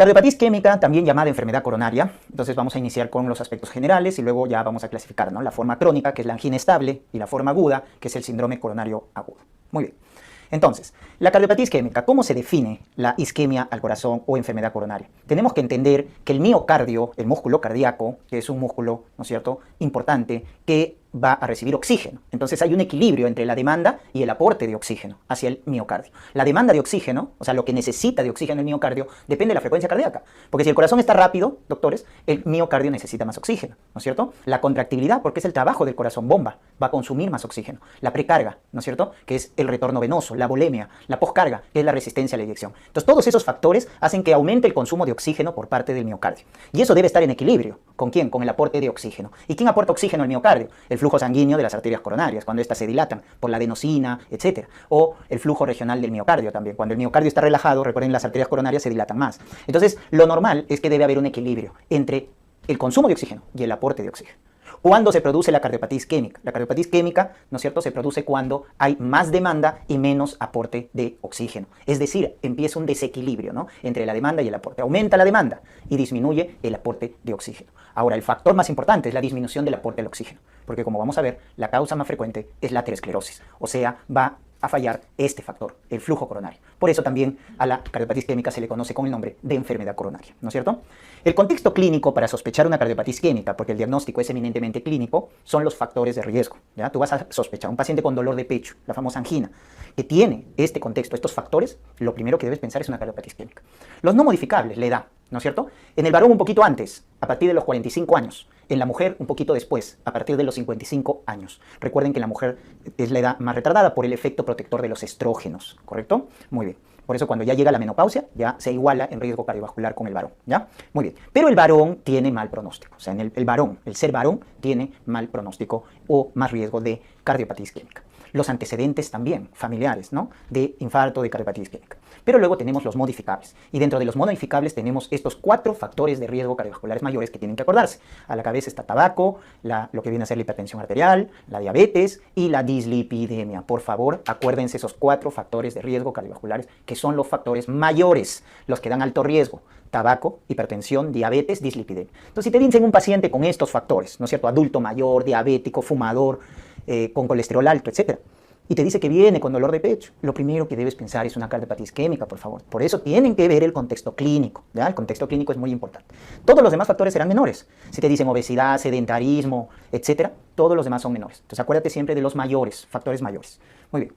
Cardiopatía isquémica, también llamada enfermedad coronaria. Entonces vamos a iniciar con los aspectos generales y luego ya vamos a clasificar, ¿no? La forma crónica, que es la angina estable, y la forma aguda, que es el síndrome coronario agudo. Muy bien. Entonces, la cardiopatía isquémica, ¿cómo se define la isquemia al corazón o enfermedad coronaria? Tenemos que entender que el miocardio, el músculo cardíaco, que es un músculo, ¿no es cierto?, importante, que va a recibir oxígeno. Entonces hay un equilibrio entre la demanda y el aporte de oxígeno hacia el miocardio. La demanda de oxígeno, o sea, lo que necesita de oxígeno el miocardio, depende de la frecuencia cardíaca. Porque si el corazón está rápido, doctores, el miocardio necesita más oxígeno, ¿no es cierto? La contractibilidad, porque es el trabajo del corazón bomba, va a consumir más oxígeno. La precarga, ¿no es cierto?, que es el retorno venoso, la volemia, la poscarga, que es la resistencia a la eyección. Entonces todos esos factores hacen que aumente el consumo de oxígeno por parte del miocardio. Y eso debe estar en equilibrio. ¿Con quién? Con el aporte de oxígeno. ¿Y quién aporta oxígeno al miocardio? El flujo sanguíneo de las arterias coronarias, cuando éstas se dilatan por la adenosina, etc. O el flujo regional del miocardio también. Cuando el miocardio está relajado, recuerden, las arterias coronarias se dilatan más. Entonces, lo normal es que debe haber un equilibrio entre el consumo de oxígeno y el aporte de oxígeno. ¿Cuándo se produce la cardiopatía isquémica? La cardiopatía isquémica, ¿no es cierto?, se produce cuando hay más demanda y menos aporte de oxígeno. Es decir, empieza un desequilibrio, ¿no?, entre la demanda y el aporte. Aumenta la demanda y disminuye el aporte de oxígeno. Ahora, el factor más importante es la disminución del aporte del oxígeno, porque como vamos a ver, la causa más frecuente es la aterosclerosis, o sea, va a fallar este factor, el flujo coronario. Por eso también a la cardiopatía isquémica se le conoce con el nombre de enfermedad coronaria, ¿no es cierto? El contexto clínico para sospechar una cardiopatía isquémica, porque el diagnóstico es eminentemente clínico, son los factores de riesgo, ¿ya? Tú vas a sospechar un paciente con dolor de pecho, la famosa angina, que tiene este contexto, estos factores, lo primero que debes pensar es una cardiopatía isquémica. Los no modificables, la edad, ¿no es cierto? En el varón un poquito antes, a partir de los 45 años. En la mujer un poquito después, a partir de los 55 años. Recuerden que la mujer es la edad más retardada por el efecto protector de los estrógenos, ¿correcto? Muy bien. Por eso cuando ya llega la menopausia, ya se iguala en riesgo cardiovascular con el varón, ¿ya? Muy bien. Pero el varón tiene mal pronóstico. O sea, el varón, el ser varón, tiene mal pronóstico o más riesgo de cardiopatía isquémica. Los antecedentes también, familiares, ¿no?, de infarto, de cardiopatía isquémica. Pero luego tenemos los modificables. Y dentro de los modificables tenemos estos 4 factores de riesgo cardiovasculares mayores que tienen que acordarse. A la cabeza está tabaco, lo que viene a ser la hipertensión arterial, la diabetes y la dislipidemia. Por favor, acuérdense esos 4 factores de riesgo cardiovasculares que son los factores mayores, los que dan alto riesgo. Tabaco, hipertensión, diabetes, dislipidemia. Entonces, si te dicen un paciente con estos factores, ¿no es cierto?, adulto mayor, diabético, fumador, con colesterol alto, etc., y te dice que viene con dolor de pecho, lo primero que debes pensar es una cardiopatía isquémica, por favor. Por eso tienen que ver el contexto clínico, ¿ya? El contexto clínico es muy importante. Todos los demás factores serán menores. Si te dicen obesidad, sedentarismo, etc., todos los demás son menores. Entonces, acuérdate siempre de los mayores, factores mayores. Muy bien.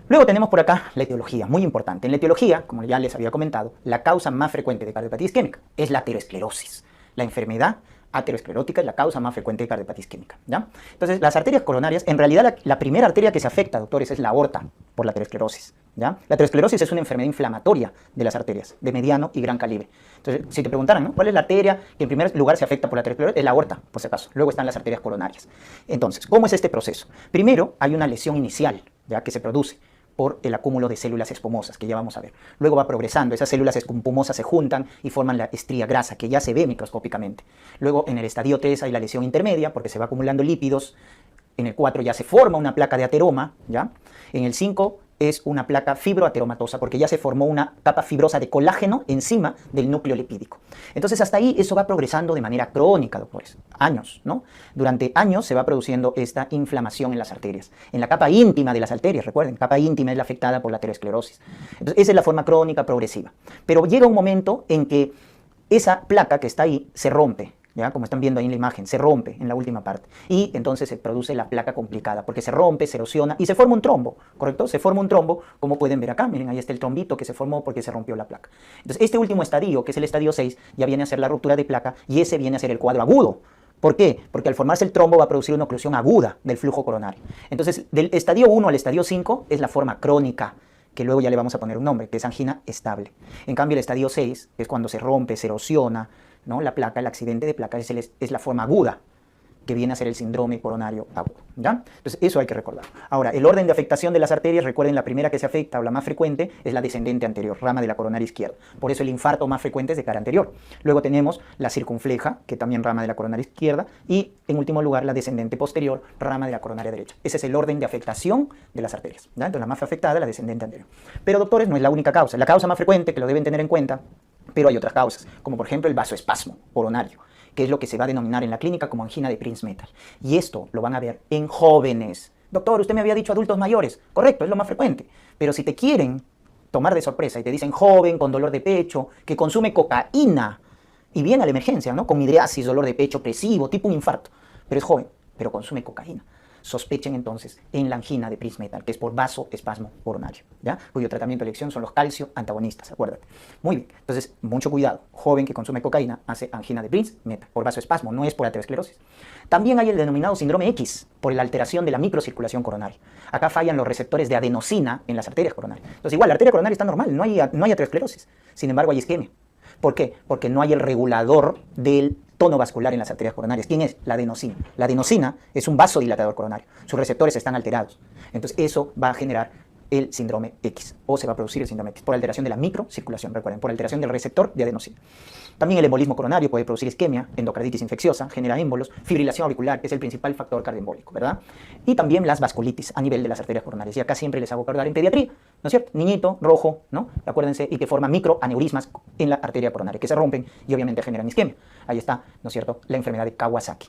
Luego tenemos por acá la etiología, muy importante. En la etiología, como ya les había comentado, la causa más frecuente de cardiopatía isquémica es la aterosclerosis. La enfermedad aterosclerótica es la causa más frecuente de cardiopatía isquémica, ¿ya? Entonces, las arterias coronarias, en realidad la primera arteria que se afecta, doctores, es la aorta por la aterosclerosis, ¿ya? La aterosclerosis es una enfermedad inflamatoria de las arterias, de mediano y gran calibre. Entonces, si te preguntaran, ¿no?, ¿cuál es la arteria que en primer lugar se afecta por la aterosclerosis? Es la aorta, por si acaso. Luego están las arterias coronarias. Entonces, ¿cómo es este proceso? Primero, hay una lesión inicial, ¿ya?, que se produce por el acúmulo de células espumosas, que ya vamos a ver. Luego va progresando, esas células espumosas se juntan y forman la estría grasa, que ya se ve microscópicamente. Luego, en el estadio 3 hay la lesión intermedia, porque se va acumulando lípidos. En el 4 ya se forma una placa de ateroma, ¿ya? En el 5 es una placa fibroateromatosa, porque ya se formó una capa fibrosa de colágeno encima del núcleo lipídico. Entonces, hasta ahí eso va progresando de manera crónica, doctores. Años, ¿no? Durante años se va produciendo esta inflamación en las arterias. En la capa íntima de las arterias, recuerden, capa íntima es la afectada por la aterosclerosis. Entonces, esa es la forma crónica progresiva. Pero llega un momento en que esa placa que está ahí se rompe, ¿ya? Como están viendo ahí en la imagen, se rompe en la última parte. Y entonces se produce la placa complicada, porque se rompe, se erosiona y se forma un trombo, ¿correcto? Se forma un trombo, como pueden ver acá. Miren, ahí está el trombito que se formó porque se rompió la placa. Entonces, este último estadio, que es el estadio 6, ya viene a ser la ruptura de placa y ese viene a ser el cuadro agudo. ¿Por qué? Porque al formarse el trombo va a producir una oclusión aguda del flujo coronario. Entonces, del estadio 1 al estadio 5 es la forma crónica, que luego ya le vamos a poner un nombre, que es angina estable. En cambio, el estadio 6, que es cuando se rompe, se erosiona, ¿no?, la placa, el accidente de placa, es la forma aguda, que viene a ser el síndrome coronario agudo, ¿ya? Entonces, eso hay que recordar. Ahora, el orden de afectación de las arterias, recuerden, la primera que se afecta o la más frecuente es la descendente anterior, rama de la coronaria izquierda. Por eso el infarto más frecuente es de cara anterior. Luego tenemos la circunfleja, que también rama de la coronaria izquierda, y en último lugar la descendente posterior, rama de la coronaria derecha. Ese es el orden de afectación de las arterias, ¿ya? Entonces, la más afectada es la descendente anterior. Pero, doctores, no es la única causa. La causa más frecuente, que lo deben tener en cuenta, Pero hay otras causas, como por ejemplo el vasoespasmo coronario, que es lo que se va a denominar en la clínica como angina de Prinzmetal. Y esto lo van a ver en jóvenes. Doctor, usted me había dicho adultos mayores. Correcto, es lo más frecuente. Pero si te quieren tomar de sorpresa y te dicen joven, con dolor de pecho, que consume cocaína, y viene a la emergencia, ¿no? Con midriasis, dolor de pecho opresivo, tipo un infarto, pero es joven, pero consume cocaína. Sospechen entonces en la angina de Prinzmetal, que es por vasoespasmo coronario, ¿ya? Cuyo tratamiento de elección son los calcio antagonistas, acuérdate. Muy bien, entonces, mucho cuidado. Joven que consume cocaína hace angina de Prinzmetal por vasoespasmo, no es por aterosclerosis. También hay el denominado síndrome X, por la alteración de la microcirculación coronaria. Acá fallan los receptores de adenosina en las arterias coronarias. Entonces, igual, la arteria coronaria está normal, no hay aterosclerosis. Sin embargo, hay isquemia. ¿Por qué? Porque no hay el regulador del tono vascular en las arterias coronarias. ¿Quién es? La adenosina. La adenosina es un vasodilatador coronario. Sus receptores están alterados. Entonces eso va a generar el síndrome X, o se va a producir el síndrome X, por alteración de la microcirculación, recuerden, por alteración del receptor de adenosina. También el embolismo coronario puede producir isquemia, endocarditis infecciosa, genera émbolos, fibrilación auricular, que es el principal factor cardioembólico, ¿verdad? Y también las vasculitis a nivel de las arterias coronarias. Y acá siempre les hago acordar en pediatría, ¿no es cierto? Niñito, rojo, ¿no? Acuérdense, y que forma microaneurismas en la arteria coronaria, que se rompen y obviamente generan isquemia. Ahí está, ¿no es cierto?, la enfermedad de Kawasaki.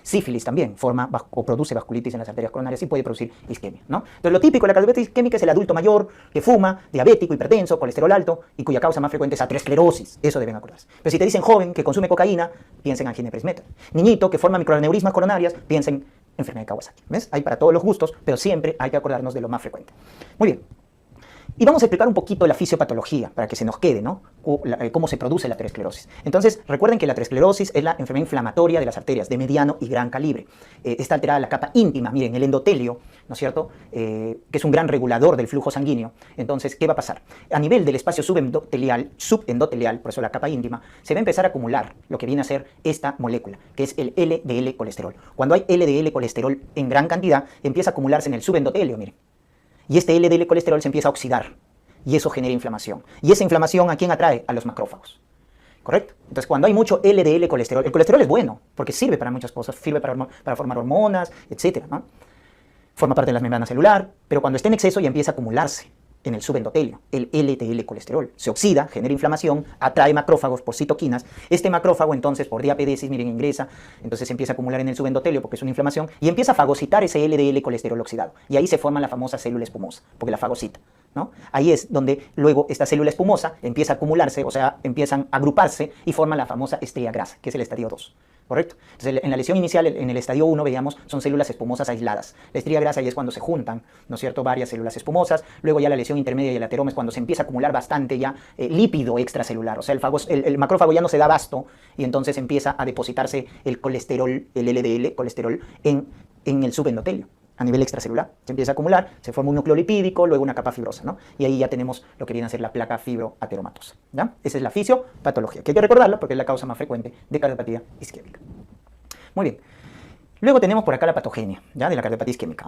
Sífilis también forma o produce vasculitis en las arterias coronarias y puede producir isquemia, ¿no? Entonces, lo típico de la cardiopatía isquémica es el adulto mayor que fuma, diabético, hipertenso, colesterol alto y cuya causa más frecuente es aterosclerosis. Eso deben acordarse. Pero si te dicen joven que consume cocaína, piensen en angina de Prinzmetal. Niñito que forma microaneurismas coronarias, piensen en enfermedad de Kawasaki. ¿Ves? Hay para todos los gustos, pero siempre hay que acordarnos de lo más frecuente. Muy bien. Y vamos a explicar un poquito la fisiopatología para que se nos quede, ¿no? Cómo se produce la aterosclerosis. Entonces, recuerden que la aterosclerosis es la enfermedad inflamatoria de las arterias de mediano y gran calibre. Está alterada la capa íntima, miren, el endotelio, ¿no es cierto? Que es un gran regulador del flujo sanguíneo. Entonces, ¿qué va a pasar? A nivel del espacio subendotelial, por eso la capa íntima, se va a empezar a acumular lo que viene a ser esta molécula, que es el LDL colesterol. Cuando hay LDL colesterol en gran cantidad, empieza a acumularse en el subendotelio, miren. Y este LDL colesterol se empieza a oxidar y eso genera inflamación. Y esa inflamación, ¿a quién atrae? A los macrófagos. ¿Correcto? Entonces, cuando hay mucho LDL colesterol, el colesterol es bueno porque sirve para muchas cosas, sirve para formar hormonas, etcétera, ¿no? Forma parte de la membrana celular, pero cuando está en exceso ya empieza a acumularse en el subendotelio, el LDL colesterol. Se oxida, genera inflamación, atrae macrófagos por citoquinas. Este macrófago entonces por diapedesis, miren, ingresa, entonces se empieza a acumular en el subendotelio porque es una inflamación y empieza a fagocitar ese LDL colesterol oxidado. Y ahí se forma la famosa célula espumosa, porque la fagocita, ¿no? Ahí es donde luego esta célula espumosa empieza a acumularse, o sea, empiezan a agruparse y forman la famosa estría grasa, que es el estadio 2. ¿Correcto? Entonces, en la lesión inicial, en el estadio 1, veíamos, son células espumosas aisladas. La estría grasa ahí es cuando se juntan, ¿no es cierto?, varias células espumosas. Luego ya la lesión intermedia y el ateroma es cuando se empieza a acumular bastante ya lípido extracelular. O sea, el macrófago ya no se da abasto y entonces empieza a depositarse el colesterol, el LDL colesterol, en el subendotelio. A nivel extracelular, se empieza a acumular, se forma un núcleo lipídico, luego una capa fibrosa, ¿no? Y ahí ya tenemos lo que viene a ser la placa fibroateromatosa, ¿ya? Esa es la fisiopatología, que hay que recordarlo porque es la causa más frecuente de cardiopatía isquémica. Muy bien. Luego tenemos por acá la patogenia, ¿ya? De la cardiopatía isquémica.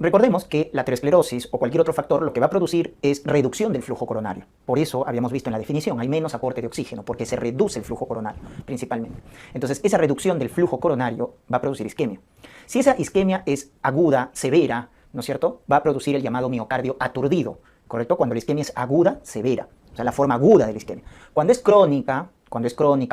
Recordemos que la aterosclerosis o cualquier otro factor lo que va a producir es reducción del flujo coronario. Por eso habíamos visto en la definición, hay menos aporte de oxígeno, porque se reduce el flujo coronario, principalmente. Entonces, esa reducción del flujo coronario va a producir isquemia. Si esa isquemia es aguda, severa, ¿no es cierto?, va a producir el llamado miocardio aturdido, ¿correcto? Cuando la isquemia es aguda, severa, o sea, la forma aguda de la isquemia. Cuando es crónica,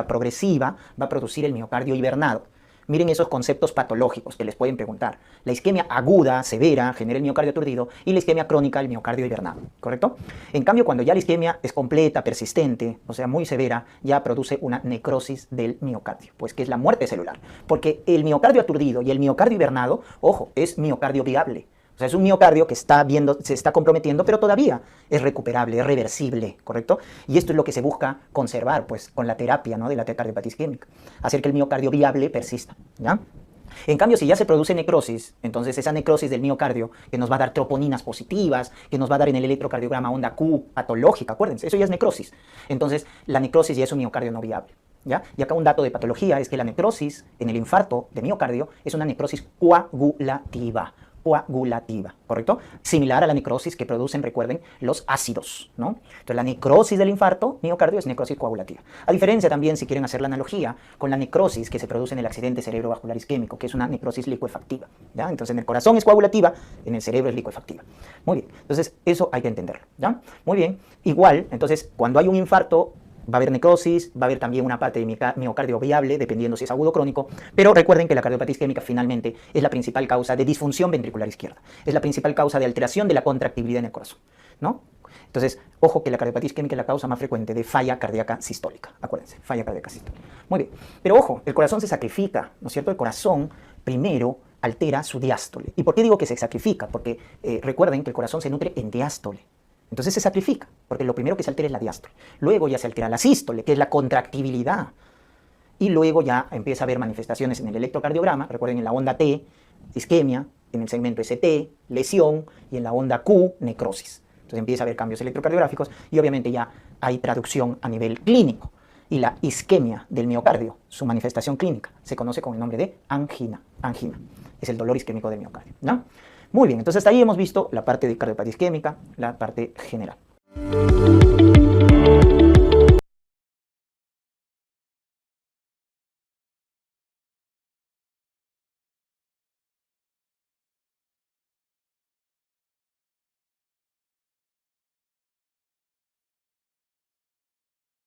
progresiva, va a producir el miocardio hibernado. Miren esos conceptos patológicos que les pueden preguntar. La isquemia aguda, severa, genera el miocardio aturdido, y la isquemia crónica, el miocardio hibernado, ¿correcto? En cambio, cuando ya la isquemia es completa, persistente, o sea, muy severa, ya produce una necrosis del miocardio, pues que es la muerte celular. Porque el miocardio aturdido y el miocardio hibernado, ojo, es miocardio viable. O sea, es un miocardio que se está comprometiendo, pero todavía es recuperable, es reversible, ¿correcto? Y esto es lo que se busca conservar, pues, con la terapia, ¿no?, de la cardiopatía isquémica. Hacer que el miocardio viable persista, ¿ya? En cambio, si ya se produce necrosis, entonces esa necrosis del miocardio, que nos va a dar troponinas positivas, que nos va a dar en el electrocardiograma onda Q patológica, acuérdense, eso ya es necrosis. Entonces, la necrosis ya es un miocardio no viable, ¿ya? Y acá un dato de patología es que la necrosis en el infarto de miocardio es una necrosis coagulativa. coagulativa, ¿correcto? Similar a la necrosis que producen, recuerden, los ácidos, ¿no? Entonces, la necrosis del infarto miocardio es necrosis coagulativa. A diferencia también, si quieren hacer la analogía, con la necrosis que se produce en el accidente cerebrovascular isquémico, que es una necrosis licuefactiva, ¿ya? Entonces, en el corazón es coagulativa, en el cerebro es licuefactiva. Muy bien, entonces, eso hay que entenderlo, ¿ya? Muy bien, igual, entonces, cuando hay un infarto, va a haber necrosis, va a haber también una parte de miocardio viable, dependiendo si es agudo o crónico, pero recuerden que la cardiopatía isquémica finalmente es la principal causa de disfunción ventricular izquierda, es la principal causa de alteración de la contractibilidad en el corazón, ¿no? Entonces, ojo que la cardiopatía isquémica es la causa más frecuente de falla cardíaca sistólica, acuérdense, falla cardíaca sistólica. Muy bien, pero ojo, el corazón se sacrifica, ¿no es cierto? El corazón primero altera su diástole. ¿Y por qué digo que se sacrifica? Porque recuerden que el corazón se nutre en diástole. Entonces se sacrifica, porque lo primero que se altera es la diástole. Luego ya se altera la sístole, que es la contractibilidad. Y luego ya empieza a haber manifestaciones en el electrocardiograma, recuerden en la onda T, isquemia, en el segmento ST, lesión, y en la onda Q, necrosis. Entonces empieza a haber cambios electrocardiográficos y obviamente ya hay traducción a nivel clínico. Y la isquemia del miocardio, su manifestación clínica, se conoce con el nombre de angina. Angina es el dolor isquémico del miocardio, ¿no? Muy bien, entonces hasta ahí hemos visto la parte de cardiopatía isquémica, la parte general.